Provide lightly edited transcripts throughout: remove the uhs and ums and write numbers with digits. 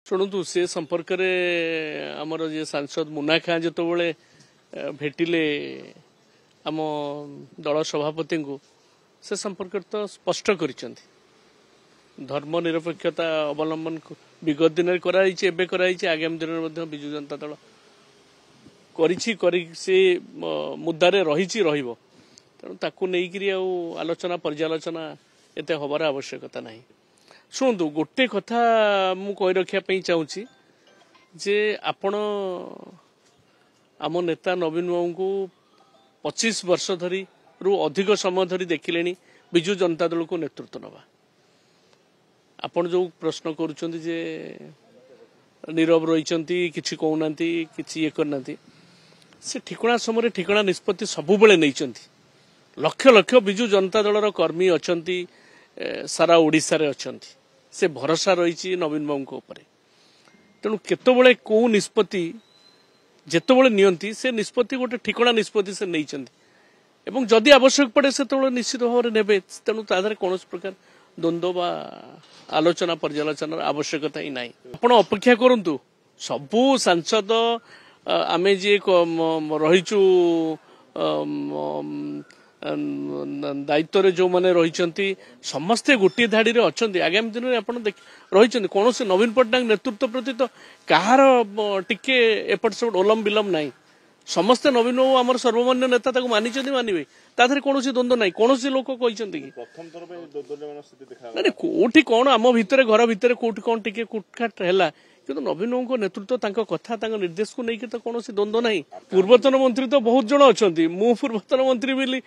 शुणु से संपर्क में आमर जे सांसद मुन्ना खां जो भेटिले आम दल सभापति को से संपर्क तो स्पष्ट कर धर्मनिरपेक्षता अवलंबन विगत दिन कराई आगामी दिन में विजु जनता दल से मुद्दारे रही तेणु ताकू नहीं आलोचना पर्यालोचना एत हबार आवश्यकता नहीं। शुणु गोटे कथा मु कही रखापी चाहूँगी जे आपण आम नेता नवीन बाबू को 25 वर्ष धरी रु अधिक समय धरी देखिले विजु जनता दल को नेतृत्व नवा आपण जो प्रश्न करुँच जे नीरव रही कि कहना कि ये करना से ठिकणा समय ठिकणा निष्पत्ति सबुबले नहीं लक्ष लक्ष विजु जनता दल कर्मी अच्छा सारा ओडिशा रे अछंती से भरोसा रही नवीन बाबू उपरे तेणु केतबले को निष्पत्ति जेतबले नियंती से निष्पत्ति गोटे ठिकणा निष्पत्ति से नहीं एवं जदि आवश्यक पड़े से निश्चित भाव में नेबे तेणु तादर कौन प्रकार द्वंद्व बा आलोचना पर्यालोचना आवश्यकता ही नहीं। आपण अपेक्षा करंतु सबू सांसद आमे जे रहीचु दायित्व जो मैंने रही समस्ते गोटे धाड़ी रे अच्छा आगामी दिन में आप रही कौन से नवीन पट्टनायक नेतृत्व प्रति तो कहार टिके एपट सेपट ओलम विलम ना समस्ते नवीन बाबू आम सर्वमान्य नेता मानी मानवे तादर कौन द्वंद्व ना कौन लोक कहते कि कौटी कौन आम भितर घर भितर कौटी कौन टिके कुटखाट है किंतु नवीन बाबू नेतृत्व कथा निर्देश को लेकिन तो कौन द्वंद्व ना। पूर्वतन मंत्री तो बहुत जन अच्छा मु पूर्वतन मंत्री बोली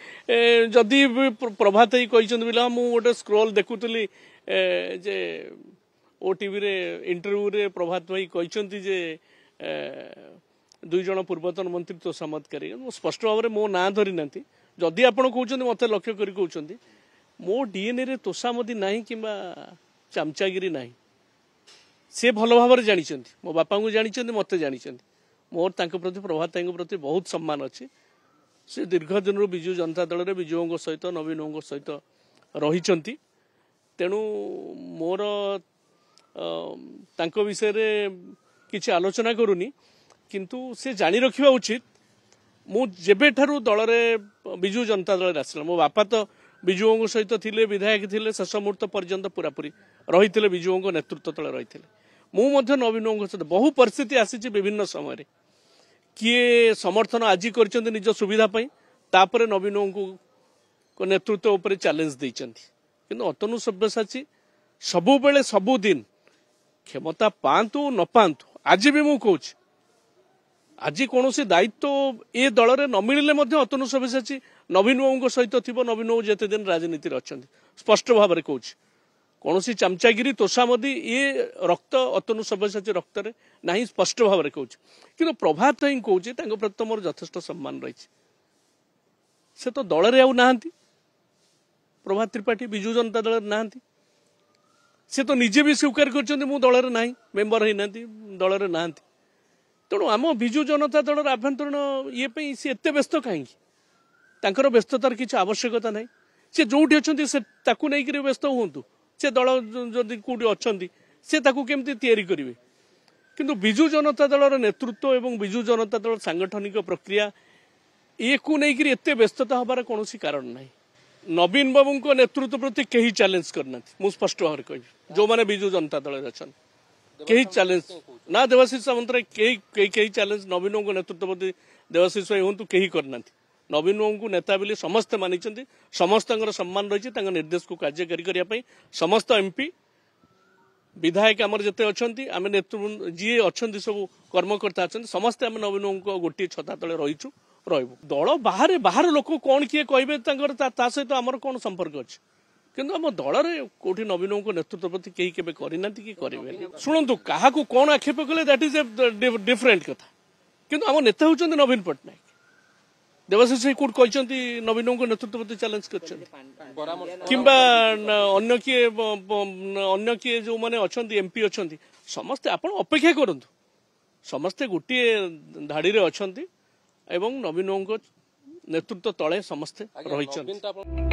जदि प्रभात बोले मुझे गोटे स्क्रोल देखुली जे ओटीवी रे इंटरव्यू रे प्रभात भाई कहते जे दुई जन पूर्वतन मंत्री तो समत्कारी स्पष्ट भाव में मो ना धरी ना जदि आप मत लक्ष्य कर कहते मो डीएनए रे तोषामदी ना कि चामचागिरी ना से भल भाव में जानी मो बापा को जानी मत जानी मोर प्रति प्रभात प्रति बहुत सम्मान अच्छी से दीर्घ दिन विजु जनता दल में विजुओं सहित नवीन सहित रही तेणु मोर विषय किसी आलोचना करूनी किंतु से जानी रखा उचित मु जेबे ठारू दल में विजु जनता दल आसला मो बापा तो विजुओं सहित थिले विधायक थिले शेष मुहूर्त पर्यंत पूरापूरी रही विजुओं नेतृत्व तले रही मुझे नवीन सहित बहु परिस्थिति आसी विभिन्न समय किए समर्थन आज कर निज सुविधा तापर नवीन को नेतृत्व उपर चैलेंज देती अतनु सब्यसाची सबु बेले सबुदिन क्षमता पातु न पातु आज भी मु कहूँ आज कौन दायित्व ए दल में न मिले अतनु सब्यसाची नवीन बाबू सहित थी नवीन बाबू जिते दिन राजनीति अच्छा स्पष्ट भाव में कहूँ कौन चामचागिरी तोषामदी ये रक्त अतनु सब्यसाची रक्त में ना स्पष्ट भाव में कहूँ कि प्रभात ही कहूँ प्रति मोर यथेष्ट सम्मान रही से तो दल में आउ ना प्रभात त्रिपाठी विजु जनता दल ना से तो निजे भी स्वीकार कर दल में ना मेम्बर होना दल में ना तेणु आम विजु जनता दल आभ्यंतरण ये सी एत व्यस्त कहीं व्यस्ततार किसी आवश्यकता ना सी जो अच्छा नहीं व्यस्त हूँ से दल जदि कौटी अच्छा से केमती तैयारी करेंगे किंतु विजु जनता दल नेतृत्व और विजु जनता दल सांगठनिक प्रक्रिया ये को लेकर एत व्यस्तता हबार कौन कारण ना। नवीन बाबू को नेतृत्व प्रति कहीं चैलेंज करना मुझे स्पष्ट भाव में कह जो मैंने विजु जनता दल अच्छा कहीं चैलेंज ना देवाशीष सामंतराय कहीं चैलेंज नवीन बाबू नेतृत्व प्रति देवाशीष भाई हूँ कहीं करना नवीन बाबू को नेता बोली समस्ते मानी समस्त सम्मान रही निर्देश को कार्यकारी करने समस्त एमपी विधायक आमर जिते अच्छा आम नेतृत्व जी अच्छा सब कर्मकर्ता अच्छा समस्ते आम नवीन बाबू को गोटे छता तले रहीचु रही दल बाहर बाहर लोक कौन किए कहे सहित आमर कौन संपर्क अच्छे किंतु आम दल में कौटी नवीन बाबू को नेतृत्व प्रति कहीं केबे करना कि करेंगे शुणु क्या कौन आक्षेप कले दैट इज ए डिफरेंट कथा किंतु आम नेता होती नवीन पट्टनायक देवाशीष कौट कहते नवीन बाबू नेतृत्व प्रति चैलेंज किंबा अन्य किए जो मैंने अच्छा एमपी अच्छा समस्ते आप अपेक्षा करूँ समस्ते गोटे धाड़ी में अच्छा एवं नवीन बाबू नेतृत्व तले समस्ते रही।